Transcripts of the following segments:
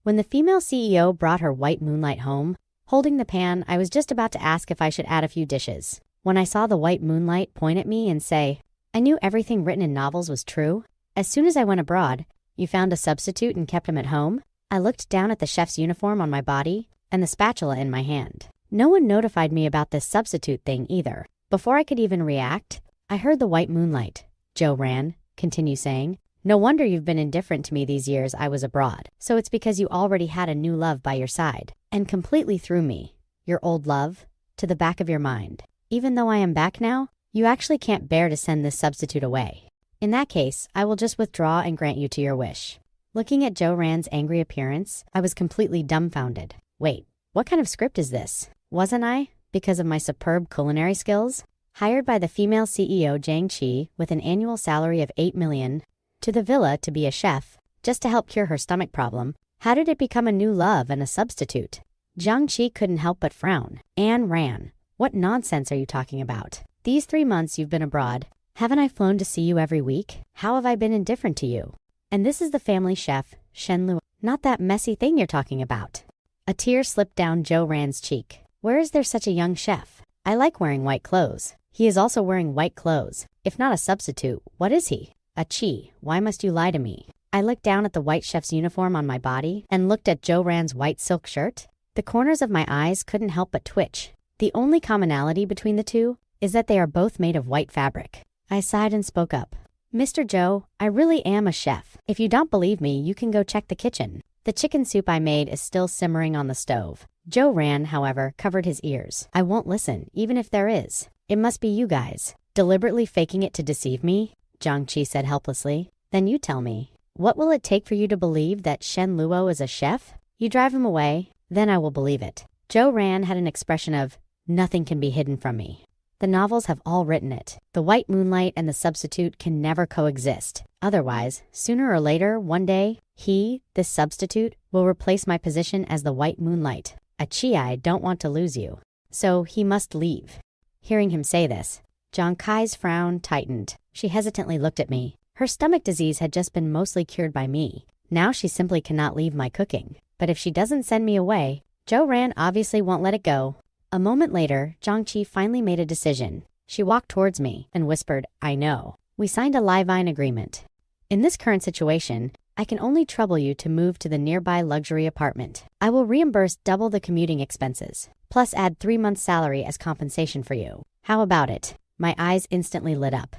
When the female CEO brought her white moonlight home, holding the pan, I was just about to ask if I should add a few dishes. When I saw the white moonlight point at me and say, I knew everything written in novels was true. As soon as I went abroad, you found a substitute and kept him at home? I looked down at the chef's uniform on my body and the spatula in my hand. No one notified me about this substitute thing either. Before I could even react, I heard the white moonlight. Joe Rand continue saying, no wonder you've been indifferent to me these years I was abroad. So it's because you already had a new love by your side and completely threw me, your old love, to the back of your mind. Even though I am back now, you actually can't bear to send this substitute away. In that case, I will just withdraw and grant you to your wish. Looking at Joe Rand's angry appearance, I was completely dumbfounded. Wait, what kind of script is this? Wasn't I, because of my superb culinary skills, hired by the female CEO Zhang Qi with an annual salary of $8 million to the villa to be a chef, just to help cure her stomach problem? How did it become a new love and a substitute? Zhang Qi couldn't help but frown. Anne ran. What nonsense are you talking about? These 3 months you've been abroad, haven't I flown to see you every week? How have I been indifferent to you? And this is the family chef, Shen Luo, not that messy thing you're talking about. A tear slipped down Joe Rand's cheek. Where is there such a young chef? I like wearing white clothes. He is also wearing white clothes. If not a substitute, what is he? A Qi, why must you lie to me? I looked down at the white chef's uniform on my body and looked at Joe Rand's white silk shirt. The corners of my eyes couldn't help but twitch. The only commonality between the two is that they are both made of white fabric. I sighed and spoke up. Mr. Joe, I really am a chef. If you don't believe me, you can go check the kitchen. The chicken soup I made is still simmering on the stove. Joe Rand, however, covered his ears. I won't listen, even if there is. It must be you guys. Deliberately faking it to deceive me? Zhang Qi said helplessly. Then you tell me. What will it take for you to believe that Shen Luo is a chef? You drive him away, then I will believe it. Joe Rand had an expression of, nothing can be hidden from me. The novels have all written it. The white moonlight and the substitute can never coexist. Otherwise, sooner or later, one day, he, this substitute, will replace my position as the white moonlight. A Qi, I don't want to lose you. So he must leave. Hearing him say this, Zhang Kai's frown tightened. She hesitantly looked at me. Her stomach disease had just been mostly cured by me. Now she simply cannot leave my cooking. But if she doesn't send me away, Joe Rand obviously won't let it go. A moment later, Zhang Qi finally made a decision. She walked towards me and whispered, I know. We signed a Livine agreement. In this current situation, I can only trouble you to move to the nearby luxury apartment. I will reimburse double the commuting expenses, plus add 3 months' salary as compensation for you. How about it? My eyes instantly lit up.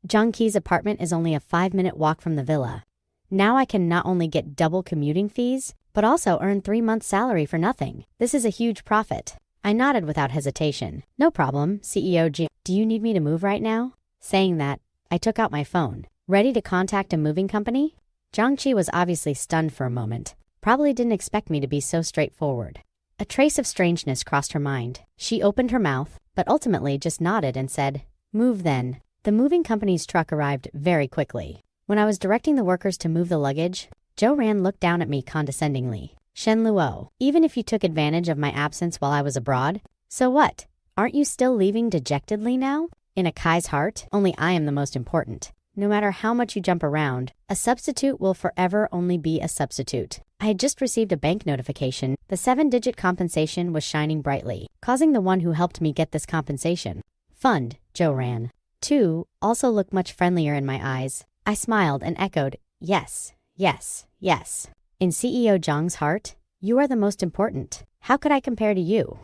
Zhang Qi's apartment is only a 5-minute walk from the villa. Now I can not only get double commuting fees, but also earn 3 months' salary for nothing. This is a huge profit. I nodded without hesitation. No problem, CEO G. Do you need me to move right now? Saying that, I took out my phone. Ready to contact a moving company? Zhang Qi was obviously stunned for a moment. Probably didn't expect me to be so straightforward. A trace of strangeness crossed her mind. She opened her mouth, but ultimately just nodded and said, move then. The moving company's truck arrived very quickly. When I was directing the workers to move the luggage, Joe Rand looked down at me condescendingly. Shen Luo, even if you took advantage of my absence while I was abroad, so what? Aren't you still leaving dejectedly now? In a Kai's heart, only I am the most important. No matter how much you jump around, a substitute will forever only be a substitute. I had just received a bank notification. The 7-digit compensation was shining brightly, causing the one who helped me get this compensation fund, Joe Rand, too, also looked much friendlier in my eyes. I smiled and echoed, yes, yes, yes. In CEO Zhang's heart, you are the most important. How could I compare to you?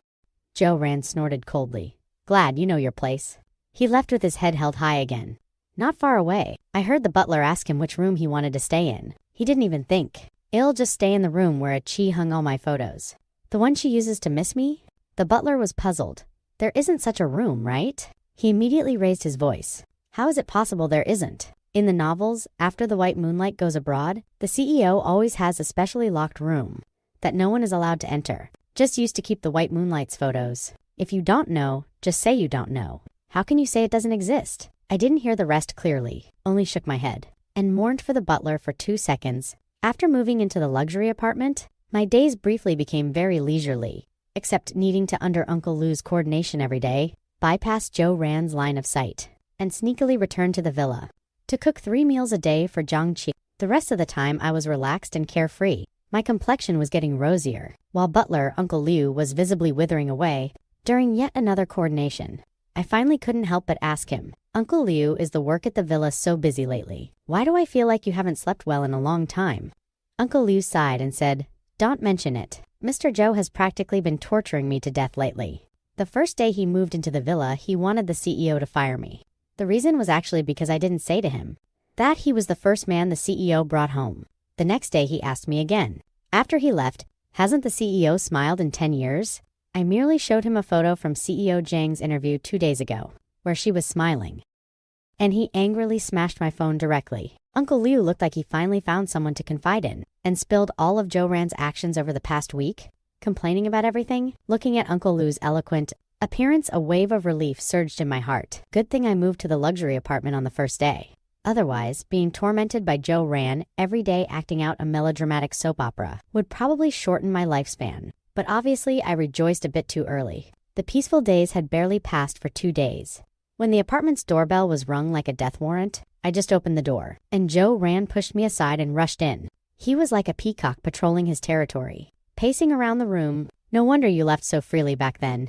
Joe Rand snorted coldly. Glad you know your place. He left with his head held high again. Not far away, I heard the butler ask him which room he wanted to stay in. He didn't even think. I'll just stay in the room where a Qi hung all my photos. The one she uses to miss me? The butler was puzzled. There isn't such a room, right? He immediately raised his voice. How is it possible there isn't? In the novels, after the white moonlight goes abroad, the CEO always has a specially locked room that no one is allowed to enter, just used to keep the white moonlight's photos. If you don't know, just say you don't know. How can you say it doesn't exist? I didn't hear the rest clearly, only shook my head, and mourned for the butler for 2 seconds. After moving into the luxury apartment, my days briefly became very leisurely, except needing to under Uncle Lou's coordination every day, bypass Joe Rand's line of sight, and sneakily return to the villa to cook 3 meals a day for Zhang Qi. The rest of the time I was relaxed and carefree. My complexion was getting rosier, while butler Uncle Liu was visibly withering away during yet another coordination. I finally couldn't help but ask him, Uncle Liu, is the work at the villa so busy lately? Why do I feel like you haven't slept well in a long time? Uncle Liu sighed and said, don't mention it. Mr. Zhou has practically been torturing me to death lately. The first day he moved into the villa, he wanted the CEO to fire me. The reason was actually because I didn't say to him that he was the first man the CEO brought home. The next day he asked me again. After he left, hasn't the CEO smiled in 10 years? I merely showed him a photo from CEO Zhang's interview 2 days ago, where she was smiling. And he angrily smashed my phone directly. Uncle Liu looked like he finally found someone to confide in, and spilled all of Zhou Ran's actions over the past week, complaining about everything. Looking at Uncle Liu's eloquent appearance, a wave of relief surged in my heart. Good thing I moved to the luxury apartment on the first day. Otherwise, being tormented by Zhou Ran every day acting out a melodramatic soap opera would probably shorten my lifespan. But obviously, I rejoiced a bit too early. The peaceful days had barely passed for 2 days. When the apartment's doorbell was rung like a death warrant, I just opened the door, and Zhou Ran pushed me aside and rushed in. He was like a peacock patrolling his territory, pacing around the room. No wonder you left so freely back then.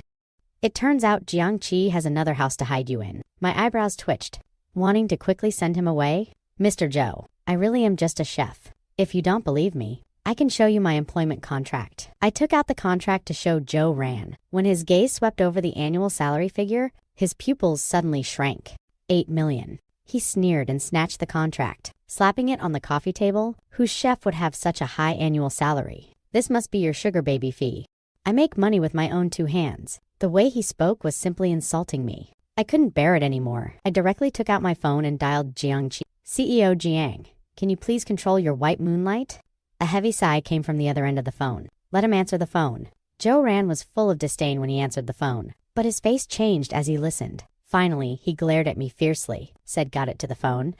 It turns out Jiangqi has another house to hide you in. My eyebrows twitched, wanting to quickly send him away. Mr. Zhou, I really am just a chef. If you don't believe me, I can show you my employment contract. I took out the contract to show Zhou Ran. When his gaze swept over the annual salary figure, his pupils suddenly shrank. 8 million. He sneered and snatched the contract, slapping it on the coffee table. Whose chef would have such a high annual salary? This must be your sugar baby fee. I make money with my own 2 hands. The way he spoke was simply insulting me. I couldn't bear it anymore. I directly took out my phone and dialed Jiangqi. CEO Jiang, can you please control your white moonlight? A heavy sigh came from the other end of the phone. Let him answer the phone. Zhou Ran was full of disdain when he answered the phone, but his face changed as he listened. Finally, he glared at me fiercely, said got it to the phone,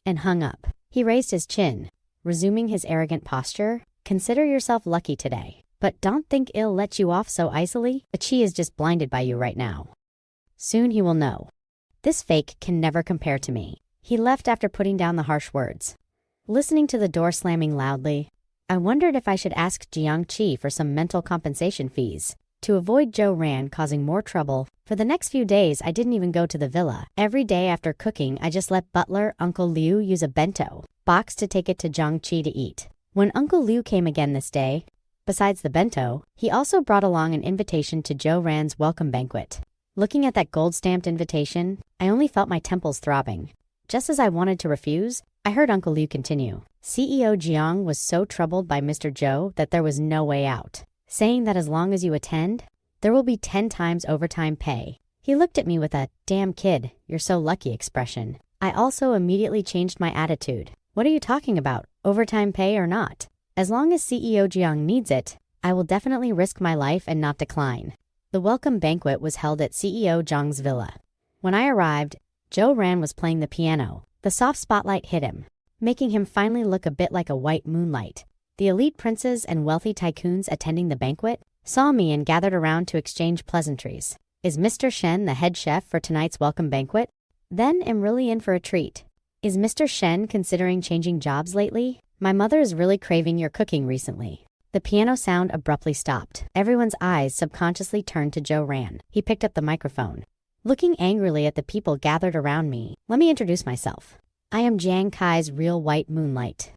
and hung up. He raised his chin, resuming his arrogant posture. Consider yourself lucky today, but don't think he'll let you off so easily. Qi is just blinded by you right now. Soon he will know. This fake can never compare to me. He left after putting down the harsh words. Listening to the door slamming loudly, I wondered if I should ask Jiangqi for some mental compensation fees to avoid Zhou Ran causing more trouble. For the next few days, I didn't even go to the villa. Every day after cooking, I just let butler Uncle Liu use a bento box to take it to Jiangqi to eat. When Uncle Liu came again this day, besides the bento, he also brought along an invitation to Zhou Ran's welcome banquet. Looking at that gold-stamped invitation, I only felt my temples throbbing. Just as I wanted to refuse, I heard Uncle Liu continue. CEO Jiang was so troubled by Mr. Zhou that there was no way out, saying that as long as you attend, there will be 10 times overtime pay. He looked at me with a, damn kid, you're so lucky expression. I also immediately changed my attitude. What are you talking about, overtime pay or not? As long as CEO Jiang needs it, I will definitely risk my life and not decline. The welcome banquet was held at CEO Zhang's villa. When I arrived, Zhou Ran was playing the piano. The soft spotlight hit him, making him finally look a bit like a white moonlight. The elite princes and wealthy tycoons attending the banquet saw me and gathered around to exchange pleasantries. Is Mr. Shen the head chef for tonight's welcome banquet? Then am really in for a treat. Is Mr. Shen considering changing jobs lately? My mother is really craving your cooking recently. The piano sound abruptly stopped. Everyone's eyes subconsciously turned to Zhou Ran. He picked up the microphone, looking angrily at the people gathered around me. Let me introduce myself. I am Jiang Kai's real white moonlight.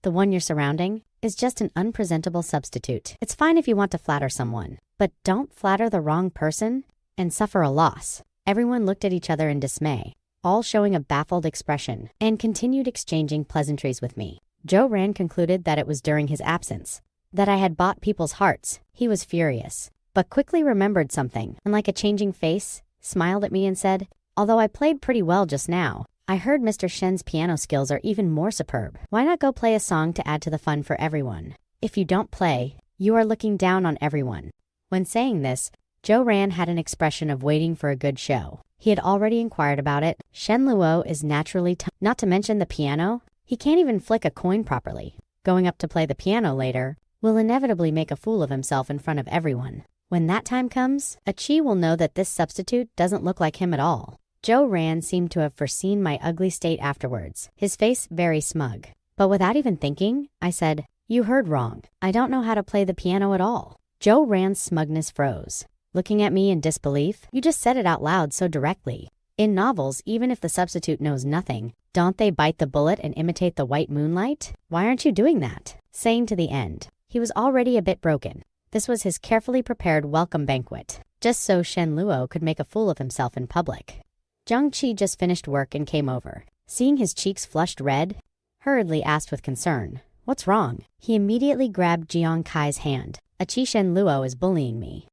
The one you're surrounding is just an unpresentable substitute. It's fine if you want to flatter someone, but don't flatter the wrong person and suffer a loss. Everyone looked at each other in dismay, all showing a baffled expression, and continued exchanging pleasantries with me. Zhou Ran concluded that it was during his absence that I had bought people's hearts. He was furious, but quickly remembered something, and like a changing face, smiled at me and said, although I played pretty well just now, I heard Mr. Shen's piano skills are even more superb. Why not go play a song to add to the fun for everyone? If you don't play, you are looking down on everyone. When saying this, Zhou Ran had an expression of waiting for a good show. He had already inquired about it. Shen Luo is naturally not to mention the piano. He can't even flick a coin properly. Going up to play the piano later will inevitably make a fool of himself in front of everyone. When that time comes, Qi will know that this substitute doesn't look like him at all. Zhou Ran seemed to have foreseen my ugly state afterwards, his face very smug. But without even thinking, I said, You heard wrong. I don't know how to play the piano at all. Zhou Ran's smugness froze, looking at me in disbelief. You just said it out loud so directly. In novels, even if the substitute knows nothing, don't they bite the bullet and imitate the white moonlight? Why aren't you doing that? Saying to the end. He was already a bit broken. This was his carefully prepared welcome banquet, just so Shen Luo could make a fool of himself in public. Zhang Qi just finished work and came over. Seeing his cheeks flushed red, hurriedly asked with concern, "What's wrong?" He immediately grabbed Jiang Kai's hand. "A Qi Shen Luo is bullying me."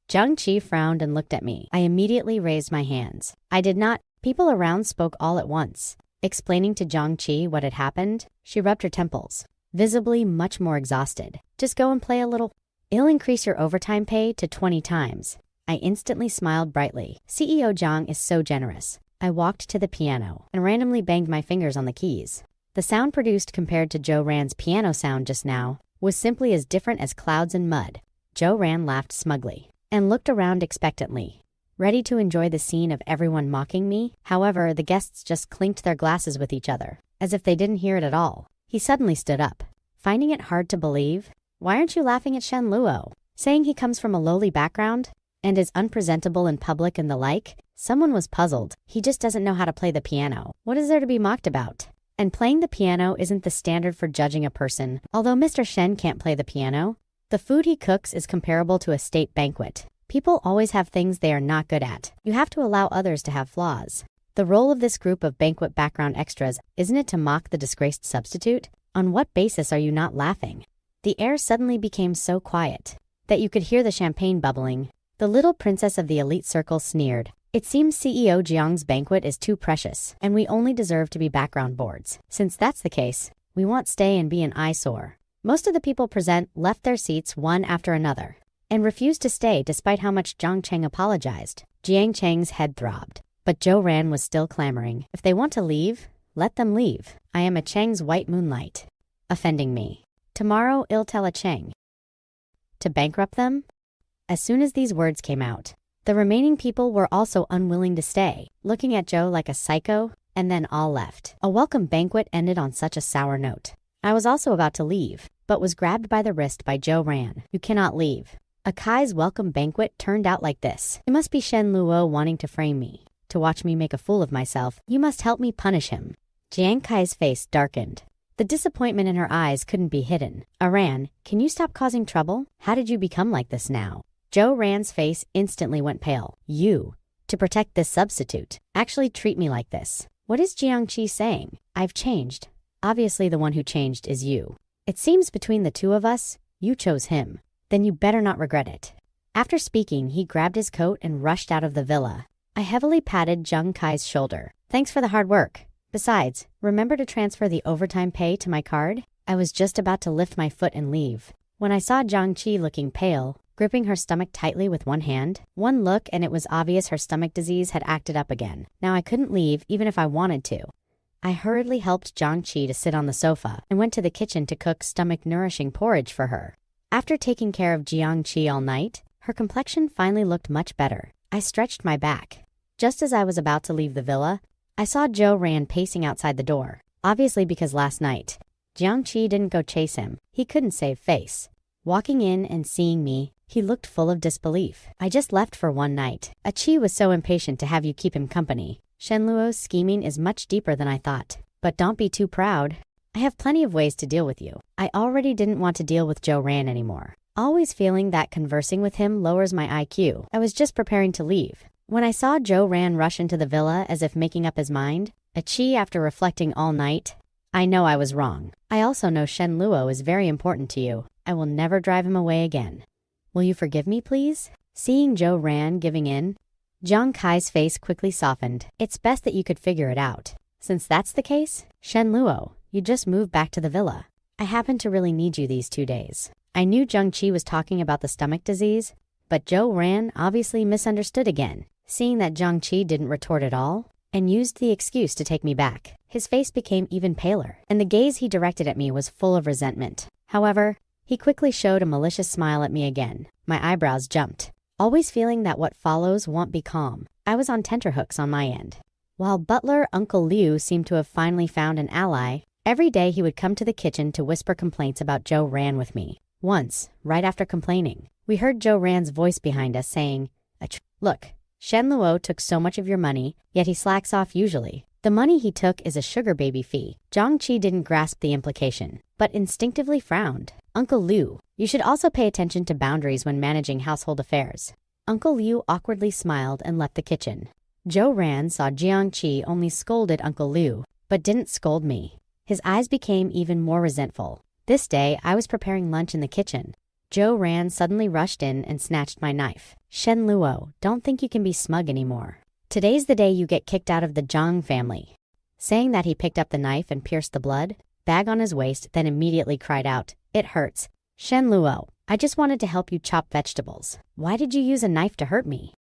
Zhang Qi frowned and looked at me. I immediately raised my hands. I did not. People around spoke all at once. Explaining to Zhang Qi what had happened, she rubbed her temples, visibly much more exhausted. "Just go and play a little. It'll increase your overtime pay to 20 times. I instantly smiled brightly. CEO Zhang is so generous. I walked to the piano and randomly banged my fingers on the keys. The sound produced compared to Zhou Ran's piano sound just now was simply as different as clouds and mud. Zhou Ran laughed smugly and looked around expectantly, ready to enjoy the scene of everyone mocking me. However, the guests just clinked their glasses with each other, as if they didn't hear it at all. He suddenly stood up, finding it hard to believe. "Why aren't you laughing at Shen Luo? Saying he comes from a lowly background and is unpresentable in public and the like?" Someone was puzzled. "He just doesn't know how to play the piano. What is there to be mocked about? And playing the piano isn't the standard for judging a person. Although Mr. Shen can't play the piano, the food he cooks is comparable to a state banquet. People always have things they are not good at. You have to allow others to have flaws. The role of this group of banquet background extras, isn't it to mock the disgraced substitute? On what basis are you not laughing?" The air suddenly became so quiet that you could hear the champagne bubbling. The little princess of the elite circle sneered. "It seems CEO Jiang's banquet is too precious, and we only deserve to be background boards. Since that's the case, we won't stay and be an eyesore." Most of the people present left their seats one after another and refused to stay despite how much Zhang Cheng apologized. Jiang Cheng's head throbbed, but Zhou Ran was still clamoring. "If they want to leave, let them leave. I am a Cheng's white moonlight. Offending me. Tomorrow I'll tell a Cheng to bankrupt them." As soon as these words came out, the remaining people were also unwilling to stay, looking at Zhou like a psycho, and then all left. A welcome banquet ended on such a sour note. I was also about to leave, but was grabbed by the wrist by Zhou Ran. "You cannot leave. Akai's welcome banquet turned out like this. It must be Shen Luo wanting to frame me, to watch me make a fool of myself. You must help me punish him." Jiang Kai's face darkened. The disappointment in her eyes couldn't be hidden. "Aran, can you stop causing trouble? How did you become like this now?" Zhou Ran's face instantly went pale. "You, to protect this substitute, actually treat me like this. What is Jiang Qi saying? I've changed. Obviously the one who changed is you. It seems between the two of us, you chose him. Then you better not regret it." After speaking, he grabbed his coat and rushed out of the villa. I heavily patted Zhang Kai's shoulder. "Thanks for the hard work. Besides, remember to transfer the overtime pay to my card?" I was just about to lift my foot and leave when I saw Zhang Qi looking pale, gripping her stomach tightly with one hand. One look and it was obvious her stomach disease had acted up again. Now I couldn't leave even if I wanted to. I hurriedly helped Zhang Qi to sit on the sofa and went to the kitchen to cook stomach-nourishing porridge for her. After taking care of Jiang Qi all night, her complexion finally looked much better. I stretched my back. Just as I was about to leave the villa, I saw Zhou Ran pacing outside the door, obviously because last night, Jiang Qi didn't go chase him. He couldn't save face. Walking in and seeing me, he looked full of disbelief. "I just left for one night. A Qi was so impatient to have you keep him company. Shen Luo's scheming is much deeper than I thought. But don't be too proud. I have plenty of ways to deal with you." I already didn't want to deal with Zhou Ran anymore, always feeling that conversing with him lowers my IQ. I was just preparing to leave when I saw Zhou Ran rush into the villa as if making up his mind. A Qi after reflecting all night? I know I was wrong. I also know Shen Luo is very important to you. I will never drive him away again. Will you forgive me, please? Seeing Zhou Ran giving in, Zhang Kai's face quickly softened. "It's best that you could figure it out. Since that's the case, Shen Luo, you just moved back to the villa. I happen to really need you these 2 days." I knew Zhang Qi was talking about the stomach disease, but Zhou Ran obviously misunderstood again, seeing that Zhang Qi didn't retort at all, and used the excuse to take me back. His face became even paler, and the gaze he directed at me was full of resentment. However, he quickly showed a malicious smile at me again. My eyebrows jumped, always feeling that what follows won't be calm. I was on tenterhooks on my end. While butler Uncle Liu seemed to have finally found an ally, Every day he would come to the kitchen to whisper complaints about Joe Ran with me. Once, right after complaining, we heard Joe Ran's voice behind us saying, "Look, Shen Luo took so much of your money, yet he slacks off usually. The money he took is a sugar baby fee." Zhang Qi didn't grasp the implication, but instinctively frowned. "Uncle Liu, you should also pay attention to boundaries when managing household affairs." Uncle Liu awkwardly smiled and left the kitchen. Joe Ran saw Jiang Qi only scolded Uncle Liu, but didn't scold me. His eyes became even more resentful. This day, I was preparing lunch in the kitchen. Joe Ran suddenly rushed in and snatched my knife. "Shen Luo, don't think you can be smug anymore. Today's the day you get kicked out of the Zhang family." Saying that, he picked up the knife and pierced the blood bag on his waist, then immediately cried out, "It hurts. Shen Luo, I just wanted to help you chop vegetables. Why did you use a knife to hurt me?"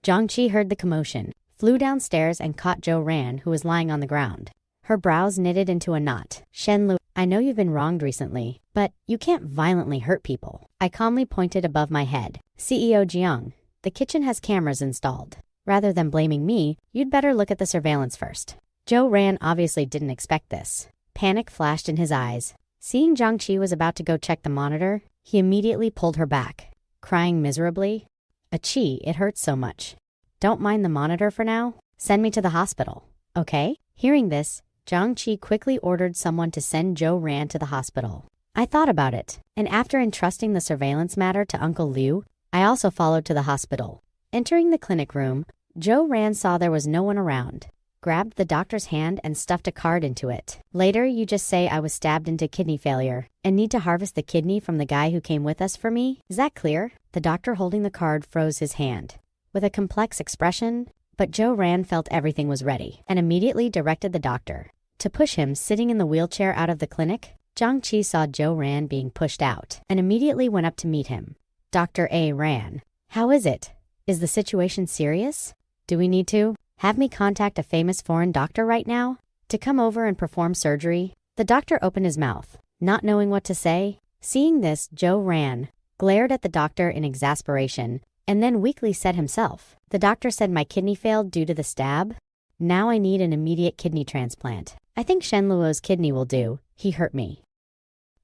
Zhang Qi heard the commotion, flew downstairs and caught Joe Ran, who was lying on the ground. Her brows knitted into a knot. "Shen Luo, I know you've been wronged recently, but you can't violently hurt people." I calmly pointed above my head. "CEO Jiang, the kitchen has cameras installed. Rather than blaming me, you'd better look at the surveillance first." Joe Ran obviously didn't expect this. Panic flashed in his eyes. Seeing Zhang Qi was about to go check the monitor, he immediately pulled her back, crying miserably, "Qi, it hurts so much. Don't mind the monitor for now. Send me to the hospital, okay?" Hearing this, Zhang Qi quickly ordered someone to send Joe Ran to the hospital. I thought about it, and after entrusting the surveillance matter to Uncle Liu, I also followed to the hospital. Entering the clinic room, Joe Ran saw there was no one around, grabbed the doctor's hand and stuffed a card into it. "Later, you just say I was stabbed into kidney failure and need to harvest the kidney from the guy who came with us for me. Is that clear?" The doctor holding the card froze his hand with a complex expression, but Joe Ran felt everything was ready and immediately directed the doctor to push him sitting in the wheelchair out of the clinic. Zhang Qi saw Joe Ran being pushed out and immediately went up to meet him. "Dr. A. Ran, how is it? Is the situation serious? Do we need to have me contact a famous foreign doctor right now to come over and perform surgery?" The doctor opened his mouth, not knowing what to say. Seeing this, Joe Ran glared at the doctor in exasperation and then weakly said himself, "The doctor said my kidney failed due to the stab. Now I need an immediate kidney transplant. I think Shen Luo's kidney will do. He hurt me.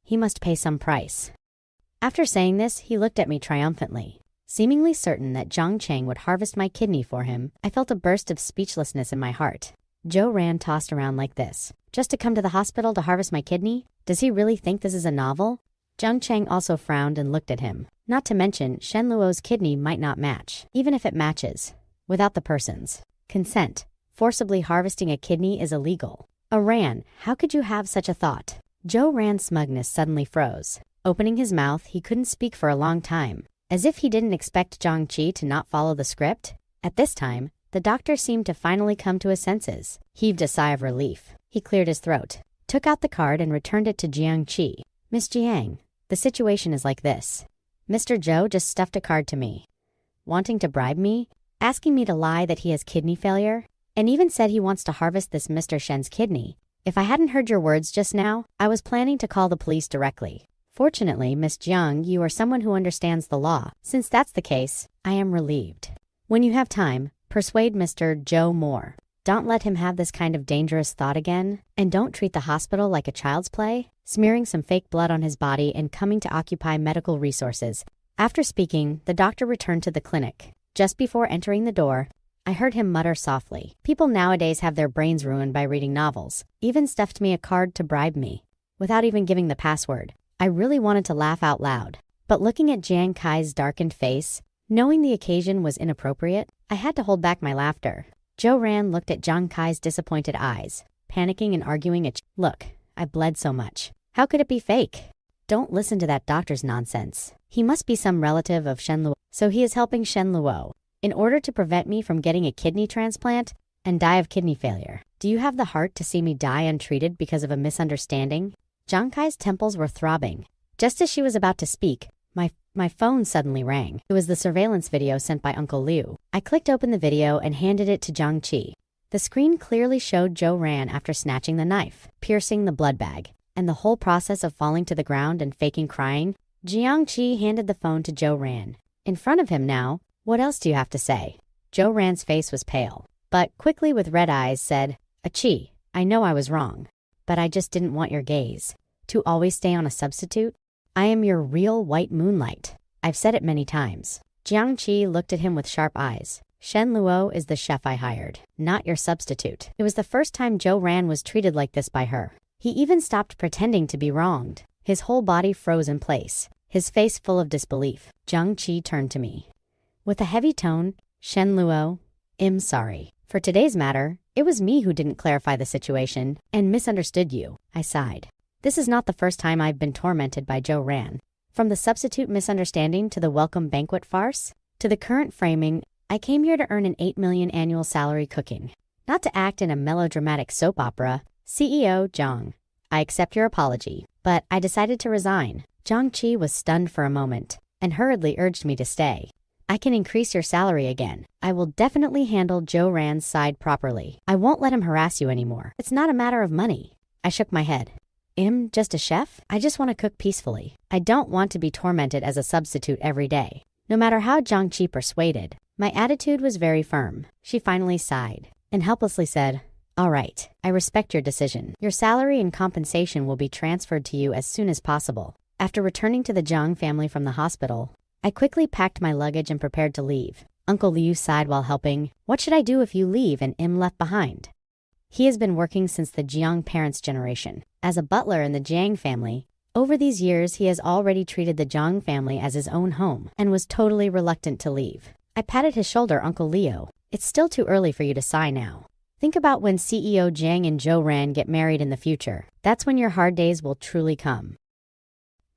He must pay some price." After saying this, he looked at me triumphantly. Seemingly certain that Zhang Cheng would harvest my kidney for him, I felt a burst of speechlessness in my heart. Joe Ran tossed around like this. "Just to come to the hospital to harvest my kidney? Does he really think this is a novel?" Zhang Cheng also frowned and looked at him. Not to mention, Shen Luo's kidney might not match. Even if it matches, without the person's consent, forcibly harvesting a kidney is illegal. Ran, how could you have such a thought?" Joe Ran's smugness suddenly froze. Opening his mouth, he couldn't speak for a long time, as if he didn't expect Zhang Qi to not follow the script. At this time, the doctor seemed to finally come to his senses, heaved a sigh of relief. He cleared his throat, took out the card and returned it to Jiang Qi. "Miss Jiang, the situation is like this. Mr. Zhou just stuffed a card to me, wanting to bribe me, asking me to lie that he has kidney failure, and even said he wants to harvest this Mr. Shen's kidney. If I hadn't heard your words just now, I was planning to call the police directly. Fortunately, Miss Jiang, you are someone who understands the law. Since that's the case, I am relieved. When you have time, persuade Mr. Zhou more. Don't let him have this kind of dangerous thought again, and don't treat the hospital like a child's play, smearing some fake blood on his body and coming to occupy medical resources." After speaking, the doctor returned to the clinic. Just before entering the door, I heard him mutter softly, "People nowadays have their brains ruined by reading novels. Even stuffed me a card to bribe me, without even giving the password." I really wanted to laugh out loud, but looking at Jiang Kai's darkened face, knowing the occasion was inappropriate, I had to hold back my laughter. Joe Ran looked at Jiang Kai's disappointed eyes, panicking and arguing. "Look, I bled so much. How could it be fake? Don't listen to that doctor's nonsense. He must be some relative of Shen Luo, so he is helping Shen Luo in order to prevent me from getting a kidney transplant and die of kidney failure. Do you have the heart to see me die untreated because of a misunderstanding?" Jiang Kai's temples were throbbing. Just as she was about to speak, my phone suddenly rang. It was the surveillance video sent by Uncle Liu. I clicked open the video and handed it to Zhang Qi. The screen clearly showed Joe Ran after snatching the knife, piercing the blood bag, and the whole process of falling to the ground and faking crying. Jiang Qi handed the phone to Joe Ran. In front of him now, "What else do you have to say?" Joe Ran's face was pale, but quickly with red eyes said, "Qi, I know I was wrong. but I just didn't want your gaze. To always stay on a substitute? I am your real white moonlight. I've said it many times. Jiang Qi looked at him with sharp eyes. Shen Luo is the chef I hired, not your substitute. It was the first time Zhou Ran was treated like this by her. He even stopped pretending to be wronged. His whole body froze in place, his face full of disbelief. Jiang Qi turned to me. With a heavy tone, Shen Luo, I'm sorry. For today's matter, it was me who didn't clarify the situation and misunderstood you. I sighed. This is not the first time I've been tormented by Zhou Ran. From the substitute misunderstanding to the welcome banquet farce, to the current framing, I came here to earn an 8 million annual salary cooking, not to act in a melodramatic soap opera. CEO Zhang, I accept your apology, but I decided to resign. Jiang Qi was stunned for a moment and hurriedly urged me to stay. I can increase your salary again. I will definitely handle Zhou Ran's side properly. I won't let him harass you anymore. It's not a matter of money. I shook my head. I'm just a chef? I just want to cook peacefully. I don't want to be tormented as a substitute every day. No matter how Jiang Qi persuaded, my attitude was very firm. She finally sighed and helplessly said, all right, I respect your decision. Your salary and compensation will be transferred to you as soon as possible. After returning to the Zhang family from the hospital, I quickly packed my luggage and prepared to leave. Uncle Liu sighed while helping. What should I do if you leave and I'm left behind? He has been working since the Jiang parents' generation as a butler in the Jiang family. Over these years, he has already treated the Jiang family as his own home and was totally reluctant to leave. I patted his shoulder. Uncle Leo, it's still too early for you to sigh now. Think about when CEO Jiang and Zhou Ran get married in the future. That's when your hard days will truly come.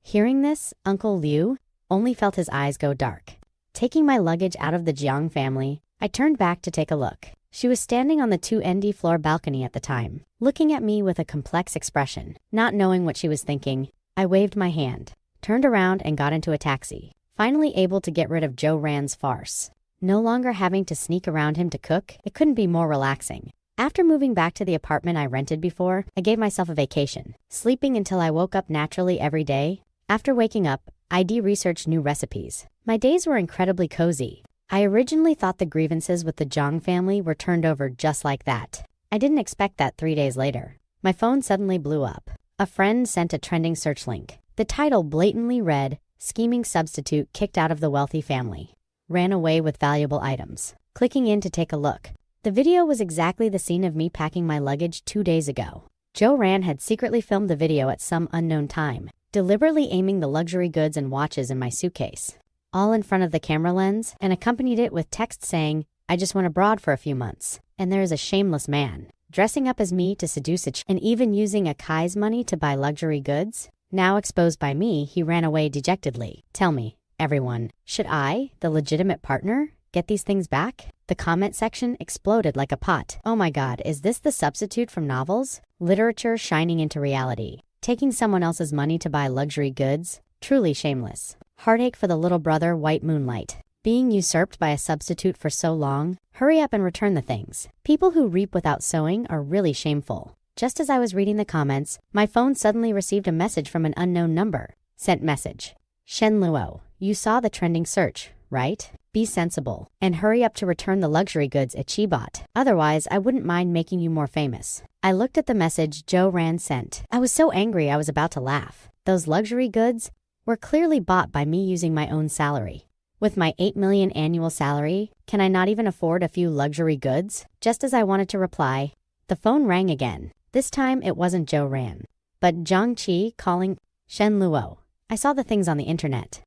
Hearing this, Uncle Liu only felt his eyes go dark. Taking my luggage out of the Jiang family, I turned back to take a look. She was standing on the 2nd floor balcony at the time, looking at me with a complex expression. Not knowing what she was thinking, I waved my hand, turned around and got into a taxi, finally able to get rid of Zhou Ran's farce. No longer having to sneak around him to cook, it couldn't be more relaxing. After moving back to the apartment I rented before, I gave myself a vacation, sleeping until I woke up naturally every day. After waking up, I researched new recipes. My days were incredibly cozy. I originally thought the grievances with the Zhang family were turned over just like that. I didn't expect that 3 days later. My phone suddenly blew up. A friend sent a trending search link. The title blatantly read, "Scheming substitute kicked out of the wealthy family. Ran away with valuable items." Clicking in to take a look. The video was exactly the scene of me packing my luggage 2 days ago. Zhou Ran had secretly filmed the video at some unknown time, deliberately aiming the luxury goods and watches in my suitcase, all in front of the camera lens, and accompanied it with text saying, I just went abroad for a few months, and there is a shameless man, dressing up as me to seduce and even using a Kai's money to buy luxury goods. Now exposed by me, he ran away dejectedly. Tell me, everyone, should I, the legitimate partner, get these things back? The comment section exploded like a pot. Oh my god, is this the substitute from novels? Literature shining into reality. Taking someone else's money to buy luxury goods? Truly shameless. Heartache for the little brother, White Moonlight. Being usurped by a substitute for so long? Hurry up and return the things. People who reap without sowing are really shameful. Just as I was reading the comments, my phone suddenly received a message from an unknown number. Sent message. Shen Luo, you saw the trending search, right? Be sensible and hurry up to return the luxury goods at Chibot. Otherwise, I wouldn't mind making you more famous. I looked at the message Zhou Ran sent. I was so angry I was about to laugh. Those luxury goods were clearly bought by me using my own salary. With my 8 million annual salary, can I not even afford a few luxury goods? Just as I wanted to reply, the phone rang again. This time it wasn't Zhou Ran, but Jiang Qi calling. Shen Luo, I saw the things on the internet.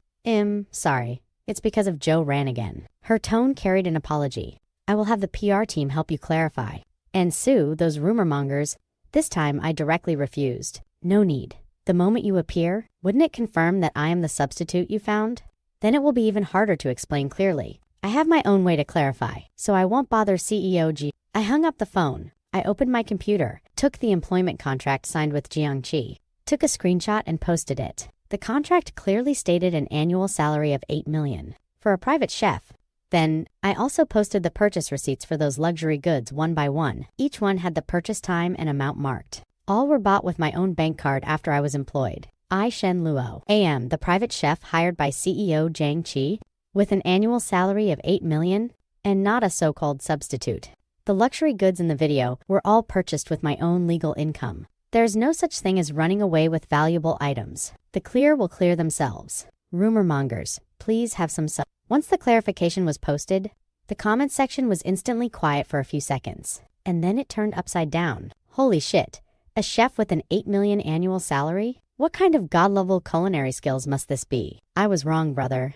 Sorry. It's because of Zhou Ran again. Her tone carried an apology. I will have the PR team help you clarify. And sue those rumor mongers. This time I directly refused. No need. The moment you appear, wouldn't it confirm that I am the substitute you found? Then it will be even harder to explain clearly. I have my own way to clarify, so I won't bother CEO G. I hung up the phone. I opened my computer, took the employment contract signed with Jiang Qi, took a screenshot and posted it. The contract clearly stated an annual salary of 8 million for a private chef. Then, I also posted the purchase receipts for those luxury goods one by one. Each one had the purchase time and amount marked. All were bought with my own bank card after I was employed. I, Shen Luo, am the private chef hired by CEO Jiang Qi, with an annual salary of 8 million, and not a so-called substitute. The luxury goods in the video were all purchased with my own legal income. There's no such thing as running away with valuable items. The clear will clear themselves. Rumor mongers, please have some Once the clarification was posted, the comment section was instantly quiet for a few seconds. And then it turned upside down. Holy shit. A chef with an $8 million annual salary? What kind of god-level culinary skills must this be? I was wrong, brother.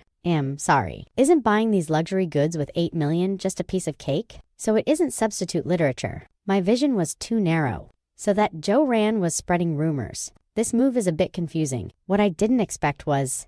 Sorry. Isn't buying these luxury goods with $8 million just a piece of cake? So it isn't substitute literature. My vision was too narrow. So that Joe Ran was spreading rumors. This move is a bit confusing. What I didn't expect was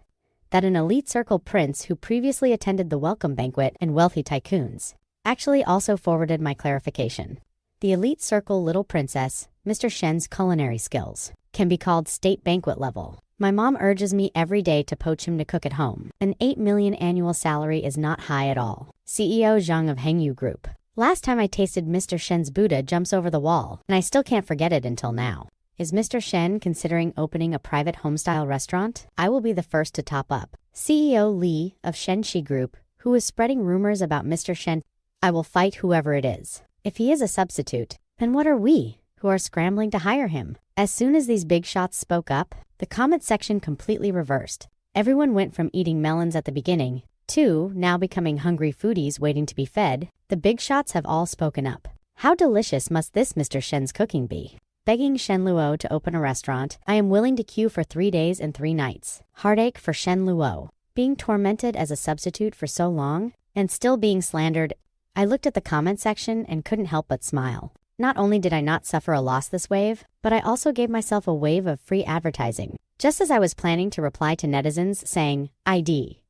that an elite circle prince who previously attended the welcome banquet and wealthy tycoons actually also forwarded my clarification. The elite circle little princess, Mr. Shen's culinary skills, can be called state banquet level. My mom urges me every day to poach him to cook at home. An $8 million annual salary is not high at all. CEO Zhang of Hengyu Group. Last time I tasted Mr. Shen's Buddha jumps over the wall, and I still can't forget it until now. Is Mr. Shen considering opening a private home-style restaurant? I will be the first to top up. CEO Li of Shenxi Group, who is spreading rumors about Mr. Shen. I will fight whoever it is. If he is a substitute, then what are we, who are scrambling to hire him? As soon as these big shots spoke up, the comment section completely reversed. Everyone went from eating melons at the beginning to now becoming hungry foodies waiting to be fed. The big shots have all spoken up. How delicious must this Mr. Shen's cooking be? Begging Shen Luo to open a restaurant, I am willing to queue for 3 days and 3 nights. Heartache for Shen Luo. Being tormented as a substitute for so long, and still being slandered, I looked at the comment section and couldn't help but smile. Not only did I not suffer a loss this wave, but I also gave myself a wave of free advertising. Just as I was planning to reply to netizens saying,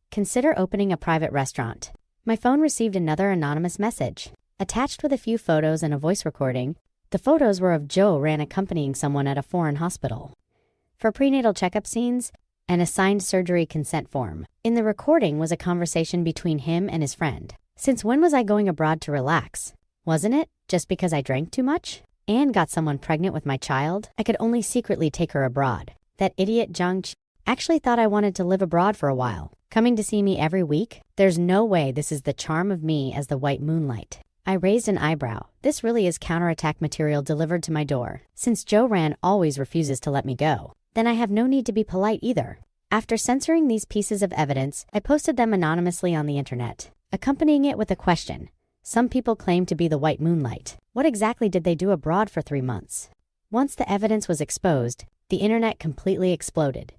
consider opening a private restaurant, my phone received another anonymous message. Attached with a few photos and a voice recording, the photos were of Joe Ran accompanying someone at a foreign hospital for prenatal checkup scenes and a signed surgery consent form. In the recording was a conversation between him and his friend. Since when was I going abroad to relax? Wasn't it just because I drank too much and got someone pregnant with my child? I could only secretly take her abroad. That idiot Zhang Qi actually thought I wanted to live abroad for a while. Coming to see me every week? There's no way this is the charm of me as the white moonlight. I raised an eyebrow. This really is counterattack material delivered to my door. Since Joe Ran always refuses to let me go, then I have no need to be polite either. After censoring these pieces of evidence, I posted them anonymously on the internet, accompanying it with a question. Some people claim to be the white moonlight. What exactly did they do abroad for 3 months? Once the evidence was exposed, the internet completely exploded.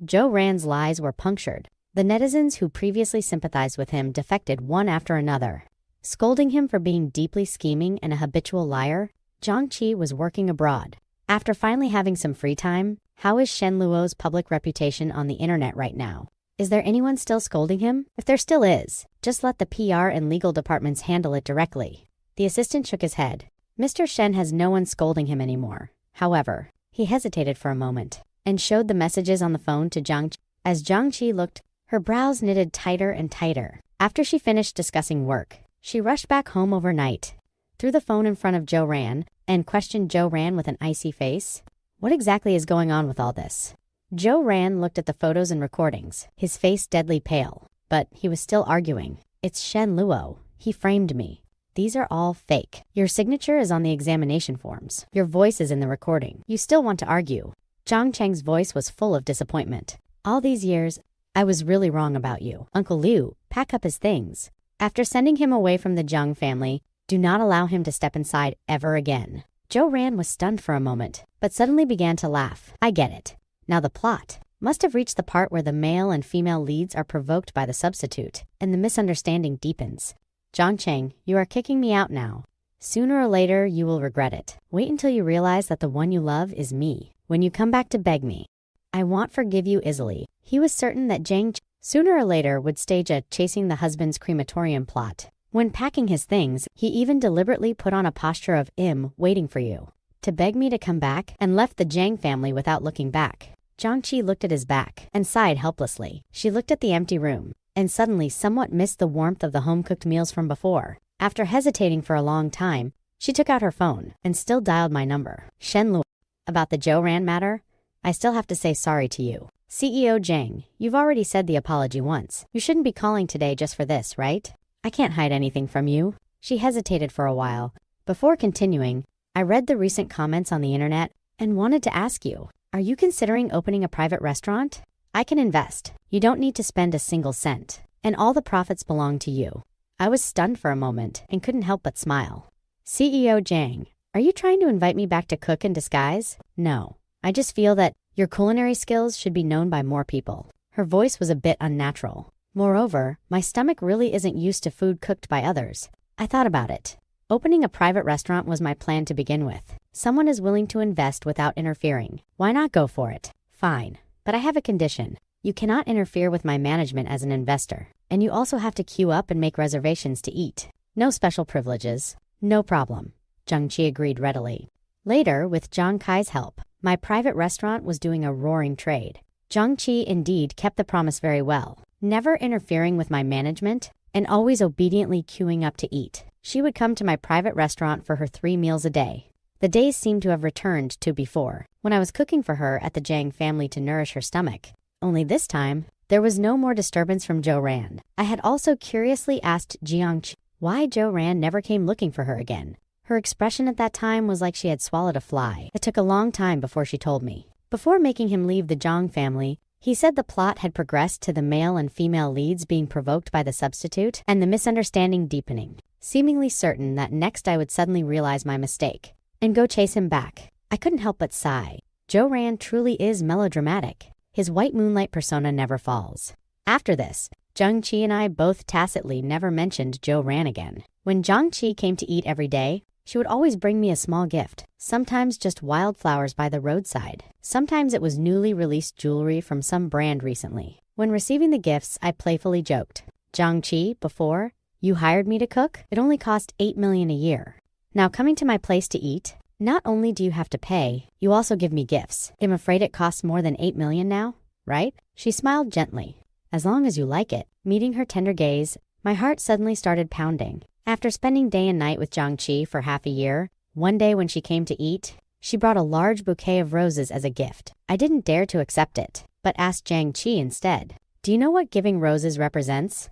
Joe Ran's lies were punctured. The netizens who previously sympathized with him defected one after another, scolding him for being deeply scheming and a habitual liar. Zhang Qi was working abroad. After finally having some free time, how is Shen Luo's public reputation on the internet right now? Is there anyone still scolding him? If there still is, just let the PR and legal departments handle it directly. The assistant shook his head. Mr. Shen has no one scolding him anymore. However, he hesitated for a moment and showed the messages on the phone to Zhang Qi. As Zhang Qi looked, her brows knitted tighter and tighter. After she finished discussing work, she rushed back home overnight, threw the phone in front of Joe Ran, and questioned Joe Ran with an icy face. What exactly is going on with all this? Joe Ran looked at the photos and recordings, his face deadly pale, but he was still arguing. It's Shen Luo. He framed me. These are all fake. Your signature is on the examination forms. Your voice is in the recording. You still want to argue. Zhang Cheng's voice was full of disappointment. All these years, I was really wrong about you. Uncle Liu, pack up his things. After sending him away from the Zhang family, do not allow him to step inside ever again. Joe Ran was stunned for a moment, but suddenly began to laugh. I get it. Now the plot must have reached the part where the male and female leads are provoked by the substitute, and the misunderstanding deepens. Zhang Cheng, you are kicking me out now. Sooner or later, you will regret it. Wait until you realize that the one you love is me. When you come back to beg me, I won't forgive you easily. He was certain that Zhang sooner or later would stage a chasing the husband's crematorium plot. When packing his things, he even deliberately put on a posture of waiting for you to beg me to come back, and left the Zhang family without looking back. Zhang Qi looked at his back and sighed helplessly. She looked at the empty room and suddenly somewhat missed the warmth of the home-cooked meals from before. After hesitating for a long time, she took out her phone and still dialed my number. Shen Luo. About the Joe Ran matter, I still have to say sorry to you. CEO Zhang, you've already said the apology once. You shouldn't be calling today just for this, right? I can't hide anything from you. She hesitated for a while. Before continuing, I read the recent comments on the internet and wanted to ask you, are you considering opening a private restaurant? I can invest. You don't need to spend a single cent, and all the profits belong to you. I was stunned for a moment and couldn't help but smile. CEO Jiang, are you trying to invite me back to cook in disguise? No. I just feel that your culinary skills should be known by more people. Her voice was a bit unnatural. Moreover, my stomach really isn't used to food cooked by others. I thought about it. Opening a private restaurant was my plan to begin with. Someone is willing to invest without interfering. Why not go for it? Fine. But I have a condition. You cannot interfere with my management as an investor. And you also have to queue up and make reservations to eat. No special privileges. No problem. Zhang Qi agreed readily. Later, with Zhang Kai's help, my private restaurant was doing a roaring trade. Zhang Qi indeed kept the promise very well, never interfering with my management and always obediently queuing up to eat. She would come to my private restaurant for her 3 meals a day. The days seemed to have returned to before, when I was cooking for her at the Jiang family to nourish her stomach. Only this time, there was no more disturbance from Zhou Ran. I had also curiously asked Jiang Qi why Zhou Ran never came looking for her again. Her expression at that time was like she had swallowed a fly. It took a long time before she told me. Before making him leave the Zhang family, he said the plot had progressed to the male and female leads being provoked by the substitute and the misunderstanding deepening, seemingly certain that next I would suddenly realize my mistake and go chase him back. I couldn't help but sigh. Zhou Ran truly is melodramatic. His white moonlight persona never falls. After this, Zhang Qi and I both tacitly never mentioned Zhou Ran again. When Zhang Qi came to eat every day, she would always bring me a small gift, sometimes just wildflowers by the roadside. Sometimes it was newly released jewelry from some brand recently. When receiving the gifts, I playfully joked, Zhang Qi, before, you hired me to cook? It only cost $8 million a year. Now coming to my place to eat, not only do you have to pay, you also give me gifts. I'm afraid it costs more than $8 million now, right? She smiled gently. As long as you like it. Meeting her tender gaze, my heart suddenly started pounding. After spending day and night with Zhang Qi for half a year, one day when she came to eat, she brought a large bouquet of roses as a gift. I didn't dare to accept it, but asked Zhang Qi instead. Do you know what giving roses represents?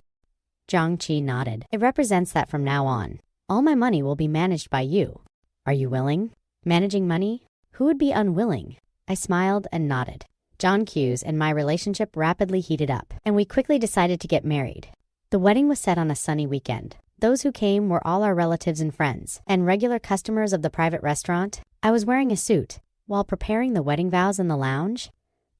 Zhang Qi nodded. It represents that from now on, all my money will be managed by you. Are you willing? Managing money? Who would be unwilling? I smiled and nodded. Zhang Qi's and my relationship rapidly heated up, and we quickly decided to get married. The wedding was set on a sunny weekend. Those who came were all our relatives and friends, and regular customers of the private restaurant. I was wearing a suit. While preparing the wedding vows in the lounge,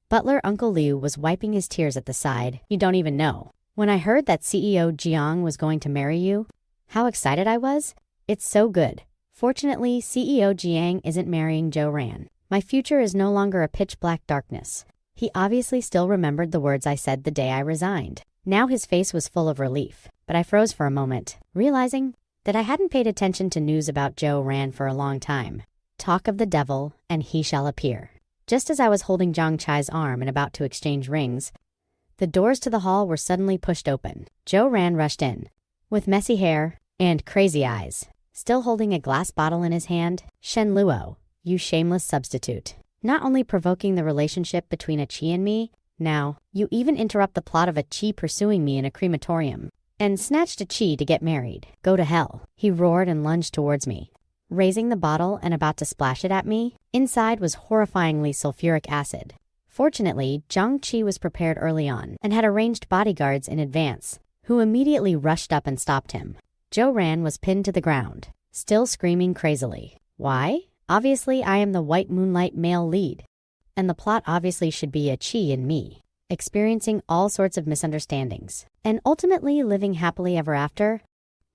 butler Uncle Liu was wiping his tears at the side. You don't even know. When I heard that CEO Jiang was going to marry you, how excited I was. It's so good. Fortunately, CEO Jiang isn't marrying Zhou Ran. My future is no longer a pitch-black darkness. He obviously still remembered the words I said the day I resigned. Now his face was full of relief, but I froze for a moment, realizing that I hadn't paid attention to news about Zhou Ran for a long time. Talk of the devil, and he shall appear. Just as I was holding Zhang Chai's arm and about to exchange rings, the doors to the hall were suddenly pushed open. Zhou Ran rushed in, with messy hair and crazy eyes, still holding a glass bottle in his hand. Shen Luo, you shameless substitute. Not only provoking the relationship between a Qi and me, now, you even interrupt the plot of a Qi pursuing me in a crematorium, and snatched a Qi to get married. Go to hell. He roared and lunged towards me, raising the bottle and about to splash it at me. Inside was horrifyingly sulfuric acid. Fortunately, Zhang Qi was prepared early on and had arranged bodyguards in advance, who immediately rushed up and stopped him. Zhou Ran was pinned to the ground, still screaming crazily. Why? Obviously, I am the white moonlight male lead, and the plot obviously should be a Qi and me, experiencing all sorts of misunderstandings, and ultimately living happily ever after.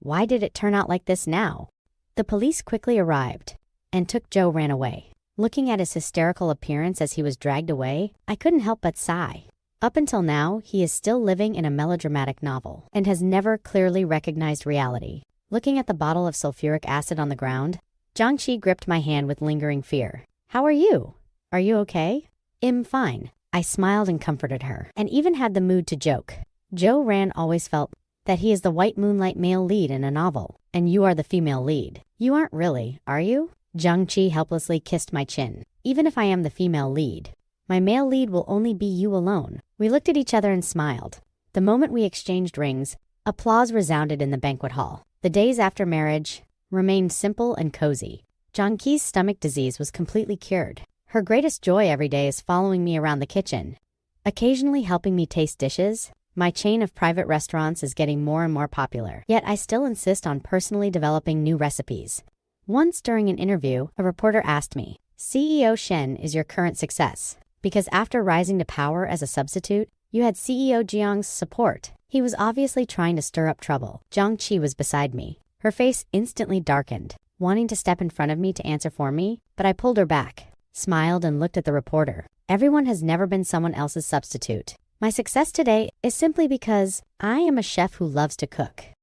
Why did it turn out like this now? The police quickly arrived and took Zhou Ran away. Looking at his hysterical appearance as he was dragged away, I couldn't help but sigh. Up until now, he is still living in a melodramatic novel and has never clearly recognized reality. Looking at the bottle of sulfuric acid on the ground, Zhang Qi gripped my hand with lingering fear. How are you? Are you okay? I'm fine. I smiled and comforted her, and even had the mood to joke. Zhou Ran always felt that he is the white moonlight male lead in a novel, and you are the female lead. You aren't really, are you? Zhang Qi helplessly kissed my chin. Even if I am the female lead, my male lead will only be you alone. We looked at each other and smiled. The moment we exchanged rings, applause resounded in the banquet hall. The days after marriage remained simple and cozy. Zhang Qi's stomach disease was completely cured. Her greatest joy every day is following me around the kitchen, occasionally helping me taste dishes. My chain of private restaurants is getting more and more popular, yet I still insist on personally developing new recipes. Once during an interview, a reporter asked me, CEO Shen is your current success, because after rising to power as a substitute, you had CEO Jiang's support. He was obviously trying to stir up trouble. Jiang Qi was beside me. Her face instantly darkened, wanting to step in front of me to answer for me, but I pulled her back, smiled, and looked at the reporter. Everyone has never been someone else's substitute. My success today is simply because I am a chef who loves to cook.